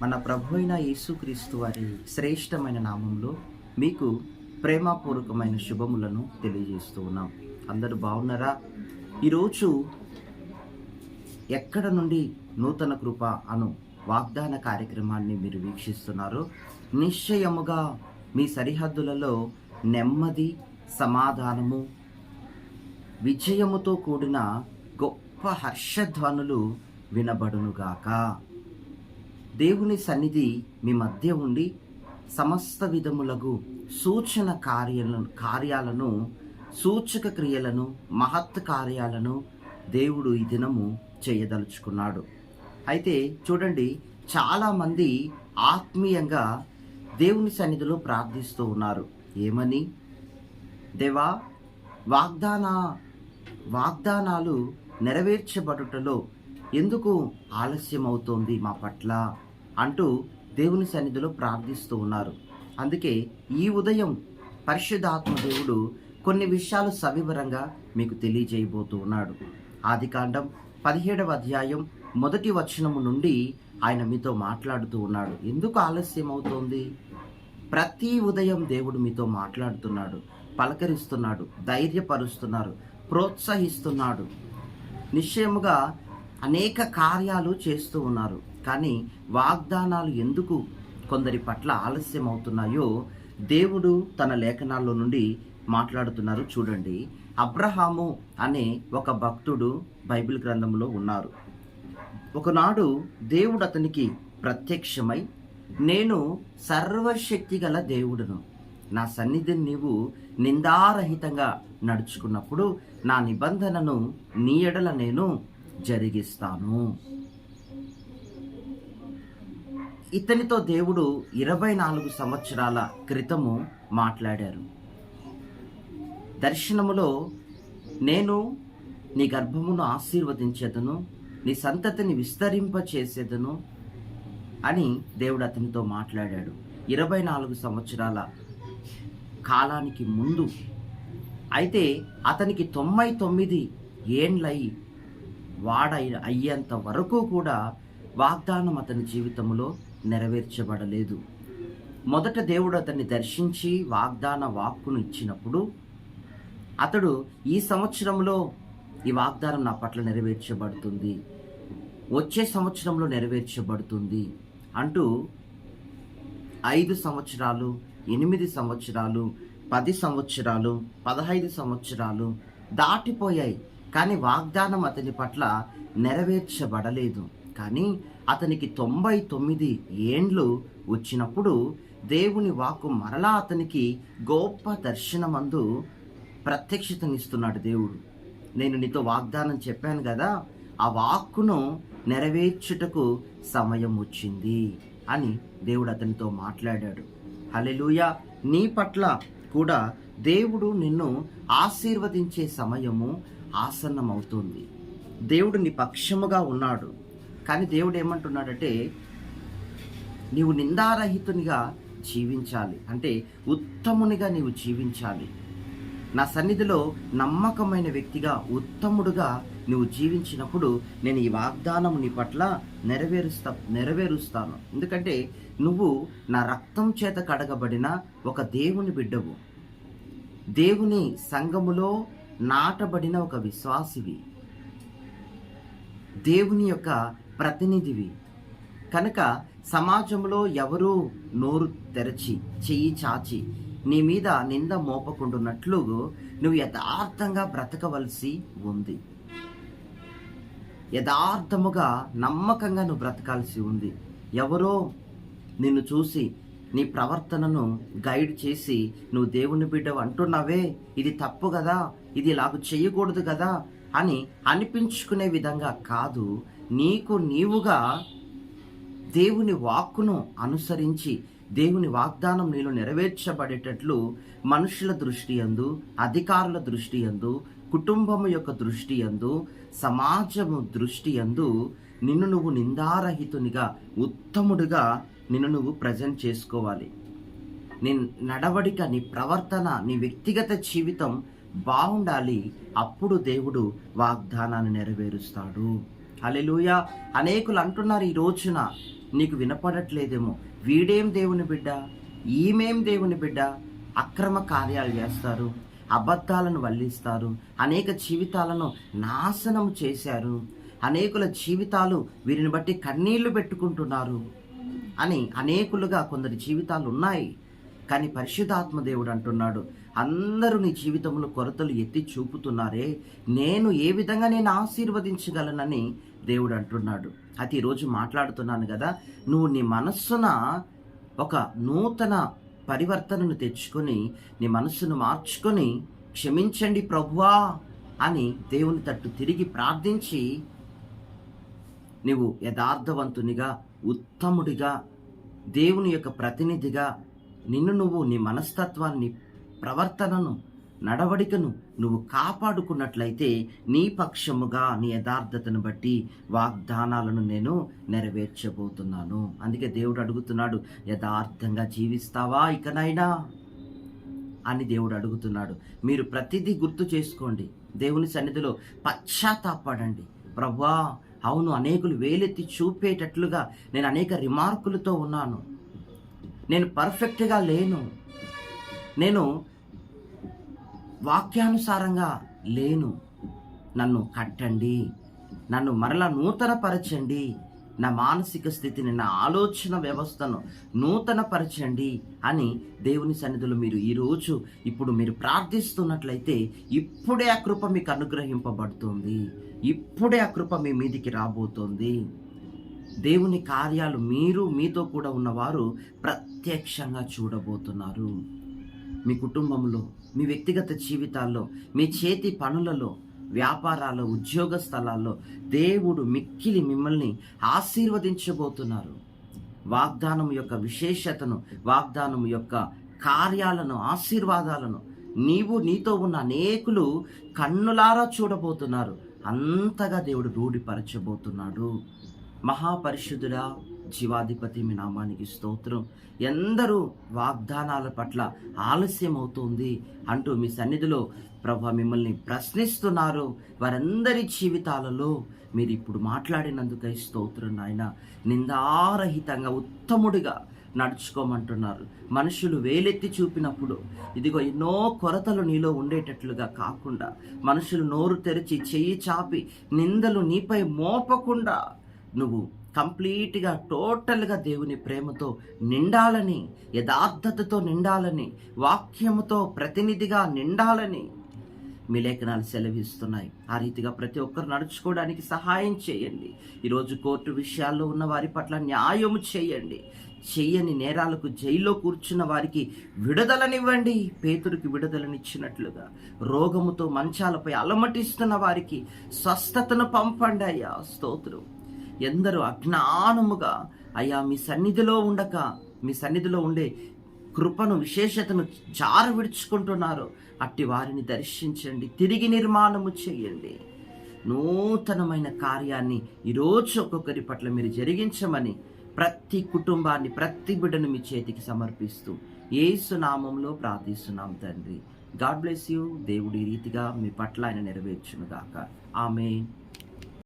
మన ప్రభు అయిన యేసుక్రీస్తు వారి శ్రేష్టమైన నామంలో మీకు ప్రేమపూర్వకమైన శుభములను తెలియజేస్తూ ఉన్నాం. అందరూ బాగున్నారా? ఈరోజు ఎక్కడ నుండి నూతన కృప అను వాగ్దాన కార్యక్రమాన్ని మీరు వీక్షిస్తున్నారు. నిశ్చయముగా మీ సరిహద్దులలో నెమ్మది, సమాధానము, విజయముతో కూడిన గొప్ప హర్షధ్వనులు వినబడునుగాక. దేవుని సన్నిధి మీ మధ్య ఉండి సమస్త విధములకు సూచన కార్యాలను సూచక క్రియలను మహత్ కార్యాలను దేవుడు ఈ దినము చేయదలుచుకున్నాడు. అయితే చూడండి, చాలామంది ఆత్మీయంగా దేవుని సన్నిధిలో ప్రార్థిస్తూ ఉన్నారు. ఏమని? దేవా, వాగ్దానాలు నెరవేర్చబడుటలో ఎందుకు ఆలస్యం అవుతోంది మా పట్ల అంటూ దేవుని సన్నిధిలో ప్రార్థిస్తూ ఉన్నారు. అందుకే ఈ ఉదయం పరిశుద్ధాత్మ దేవుడు కొన్ని విషయాలు సవివరంగా మీకు తెలియజేయబోతూ ఉన్నాడు. ఆదికాండం 17వ అధ్యాయం 1వ వచనము నుండి ఆయన మీతో మాట్లాడుతూ ఉన్నాడు. ఎందుకు ఆలస్యం అవుతోంది? ప్రతి ఉదయం దేవుడు మీతో మాట్లాడుతున్నాడు, పలకరిస్తున్నాడు, ధైర్యపరుస్తున్నాడు, ప్రోత్సహిస్తున్నాడు. నిశ్చయముగా అనేక కార్యాలు చేస్తూ ఉన్నారు. కానీ వాగ్దానాలు ఎందుకు కొందరి పట్ల ఆలస్యం అవుతున్నాయో దేవుడు తన లేఖనాల్లో నుండి మాట్లాడుతున్నారు. చూడండి, అబ్రహాము అనే ఒక భక్తుడు బైబిల్ గ్రంథంలో ఉన్నారు. ఒకనాడు దేవుడు అతనికి ప్రత్యక్షమై, నేను సర్వశక్తి గల దేవుడును, నా సన్నిధిని నీవు నిందారహితంగా నడుచుకున్నప్పుడు నా నిబంధనను నీ ఎడల నేను జరిగిస్తాను. ఇతనితో దేవుడు 24 సంవత్సరాల క్రితము మాట్లాడారు. దర్శనములో, నేను నీ గర్భమును ఆశీర్వదించేదను, నీ సంతతిని విస్తరింపచేసేదను అని దేవుడు అతనితో మాట్లాడాడు. 24 సంవత్సరాల కాలానికి ముందు. అయితే అతనికి 99 ఏండ్లై అయ్యేంత వరకు కూడా వాగ్దానం అతని జీవితంలో నెరవేర్చబడలేదు. మొదట దేవుడు అతన్ని దర్శించి వాగ్దాన వాక్కును ఇచ్చినప్పుడు అతడు, ఈ సంవత్సరంలో ఈ వాగ్దానం నా పట్ల నెరవేర్చబడుతుంది, వచ్చే సంవత్సరంలో నెరవేర్చబడుతుంది అంటూ 5 సంవత్సరాలు, 8 సంవత్సరాలు, 10 సంవత్సరాలు, 15 సంవత్సరాలు దాటిపోయాయి. కానీ వాగ్దానం అతని పట్ల నెరవేర్చబడలేదు. కానీ అతనికి 99 ఏండ్లు వచ్చినప్పుడు దేవుని వాక్కు మరలా అతనికి గొప్ప దర్శనమందు ప్రత్యక్షతనిస్తున్నాడు. దేవుడు, నేను నీతో వాగ్దానం చెప్పాను కదా, ఆ వాక్కును నెరవేర్చుటకు సమయం వచ్చింది అని దేవుడు అతనితో మాట్లాడాడు. హల్లెలూయా! నీ పట్ల కూడా దేవుడు నిన్ను ఆశీర్వదించే సమయము ఆసన్నమవుతుంది. దేవుడు నీ పక్షముగా ఉన్నాడు. కానీ దేవుడు ఏమంటున్నాడంటే, నీవు నిందారహితునిగా జీవించాలి, అంటే ఉత్తమునిగా నీవు జీవించాలి. నా సన్నిధిలో నమ్మకమైన వ్యక్తిగా, ఉత్తముడుగా నువ్వు జీవించినప్పుడు నేను ఈ వాగ్దానం నీ పట్ల నెరవేరుస్తాను. ఎందుకంటే నువ్వు నా రక్తం చేత కడగబడిన ఒక దేవుని బిడ్డవు, దేవుని సంఘములో నాటబడిన ఒక విశ్వాసివి, దేవుని యొక్క ప్రతినిధివి. కనుక సమాజంలో ఎవరూ నోరు తెరచి చెయ్యి చాచి నీ మీద నింద మోపకుండున్నట్లు నువ్వు యథార్థంగా బ్రతకవలసి ఉంది. యథార్థముగా, నమ్మకంగా నువ్వు బ్రతకాల్సి ఉంది. ఎవరో నిన్ను చూసి నీ ప్రవర్తనను గైడ్ చేసి, నువ్వు దేవుని బిడ్డవు అంటున్నావే, ఇది తప్పు కదా, ఇది ఇలాగ చేయకూడదు కదా అని అనిపించుకునే విధంగా కాదు, నీకు నీవుగా దేవుని వాక్కును అనుసరించి దేవుని వాగ్దానం నీలో నెరవేర్చబడేటట్లు మనుషుల దృష్టి యందు, అధికారుల దృష్టి యందు, కుటుంబము యొక్క దృష్టి యందు, సమాజము దృష్టి యందు నిన్ను నువ్వు నిందారహితునిగా, ఉత్తముడిగా నిన్ను నువ్వు ప్రజెంట్ చేసుకోవాలి. నీ నడవడిక, నీ ప్రవర్తన, నీ వ్యక్తిగత జీవితం బాగుండాలి. అప్పుడు దేవుడు వాగ్దానాన్ని నెరవేరుస్తాడు. హల్లెలూయా! అనేకులు అంటున్నారు ఈ రోజున, నీకు వినపడట్లేదేమో. వీడేం దేవుని బిడ్డ, ఈమెం దేవుని బిడ్డ, అక్రమ కార్యాలు చేస్తారు, అబద్ధాలను వల్లిస్తారు, అనేక జీవితాలను నాశనం చేశారు, అనేకుల జీవితాలు వీరిని బట్టి కన్నీళ్లు పెట్టుకుంటున్నారు అని అనేకులుగా కొందరి జీవితాలు ఉన్నాయి. కానీ పరిశుద్ధాత్మ దేవుడు అంటున్నాడు, అందరూ నీ జీవితంలో కొరతలు ఎత్తి చూపుతున్నారే, నేను ఏ విధంగా నేను ఆశీర్వదించగలనని దేవుడు అంటున్నాడు. అయితే ఈరోజు మాట్లాడుతున్నాను కదా, నువ్వు నీ మనస్సున ఒక నూతన పరివర్తనను తెచ్చుకొని నీ మనస్సును మార్చుకొని క్షమించండి ప్రభువా అని దేవుని తట్టు తిరిగి ప్రార్థించి నువ్వు యథార్థవంతునిగా, ఉత్తముడిగా, దేవుని యొక్క ప్రతినిధిగా నువ్వు నీ మనస్తత్వాన్ని, ప్రవర్తనను, నడవడికను నువ్వు కాపాడుకున్నట్లయితే నీ పక్షముగా నీ యథార్థతను బట్టి వాగ్దానాలను నేను నెరవేర్చబోతున్నాను. అందుకే దేవుడు అడుగుతున్నాడు, యథార్థంగా జీవిస్తావా ఇకనైనా అని దేవుడు అడుగుతున్నాడు. మీరు ప్రతిదీ గుర్తు చేసుకోండి, దేవుని సన్నిధిలో పశ్చాత్తాపడండి. ప్రభువా, అవును, అనేకులు వేలెత్తి చూపేటట్లుగా నేను అనేక రిమార్కులతో ఉన్నాను, నేను పర్ఫెక్ట్గా లేను, నేను వాక్యానుసారంగా లేను, నన్ను కట్టండి, నన్ను మరలా నూతనపరచండి, నా మానసిక స్థితిని, నా ఆలోచన వ్యవస్థను నూతనపరచండి అని దేవుని సన్నిధిలో మీరు ఈరోజు ఇప్పుడు మీరు ప్రార్థిస్తున్నట్లయితే ఇప్పుడే ఆ కృప మీకు అనుగ్రహింపబడుతుంది, ఇప్పుడే ఆ కృప మీ మీదికి రాబోతోంది. దేవుని కార్యాలు మీరు, మీతో కూడా ఉన్నవారు ప్రత్యక్షంగా చూడబోతున్నారు. మీ కుటుంబంలో, మీ వ్యక్తిగత జీవితాల్లో, మీ చేతి పనులలో, వ్యాపారాల్లో, ఉద్యోగ స్థలాల్లో దేవుడు మిక్కిలి మిమ్మల్ని ఆశీర్వదించబోతున్నారు. వాగ్దానం యొక్క విశేషతను, వాగ్దానం యొక్క కార్యాలను, ఆశీర్వాదాలను నీతో ఉన్న అనేకులు కన్నులారా చూడబోతున్నారు. అంతగా దేవుడు రూఢిపరచబోతున్నాడు. మహాపరిశుద్ధుడా, జీవాధిపతి మీ నామానికి స్తోత్రం. ఎందరూ వాగ్దానాల పట్ల ఆలస్యం అవుతుంది అంటూ మీ సన్నిధిలో ప్రభు మిమ్మల్ని ప్రశ్నిస్తున్నారు. వారందరి జీవితాలలో మీరు ఇప్పుడు మాట్లాడినందుకై స్తోత్రం నాయన. నిందారహితంగా ఉత్తముడిగా నడుచుకోమంటున్నారు. మనుషులు వేలెత్తి చూపినప్పుడు ఇదిగో ఎన్నో కొరతలు నీలో ఉండేటట్లుగా కాకుండా, మనుషులు నోరు తెరిచి చెయ్యి చాపి నిందలు నీపై మోపకుండా నువ్వు కంప్లీట్గా, టోటల్గా దేవుని ప్రేమతో నిండాలని, యథార్థతతో నిండాలని, వాక్యముతో ప్రతినిధిగా నిండాలని మీ లేఖనాలు సెలవిస్తున్నాయి. ఆ రీతిగా ప్రతి ఒక్కరు నడుచుకోవడానికి సహాయం చేయండి. ఈరోజు కోర్టు విషయాల్లో ఉన్న వారి పట్ల న్యాయము చేయండి. చెయ్యని నేరాలకు జైల్లో కూర్చున్న వారికి విడుదలనివ్వండి, పేతురుకి విడుదలనిచ్చినట్లుగా. రోగముతో మంచాలపై అలమటిస్తున్న వారికి స్వస్థతను పంపండి అయ్యా. స్తోత్రం. ఎందరూ అజ్ఞానముగా అయ్యా మీ సన్నిధిలో ఉండక, మీ సన్నిధిలో ఉండే కృపను, విశేషతను జార విడుచుకుంటున్నారు, అట్టి వారిని దర్శించండి, తిరిగి నిర్మాణము చేయండి. నూతనమైన కార్యాన్ని ఈరోజు ఒక్కొక్కరి పట్ల మీరు జరిగించమని ప్రతి కుటుంబాన్ని, ప్రతి బిడ్డను మీ చేతికి సమర్పిస్తూ యేసు నామంలో ప్రార్థిస్తున్నాం తండ్రి. God bless you. దేవుడి రీతిగా మీ పట్ల ఆయన నెరవేర్చును గాక. ఆమేన్.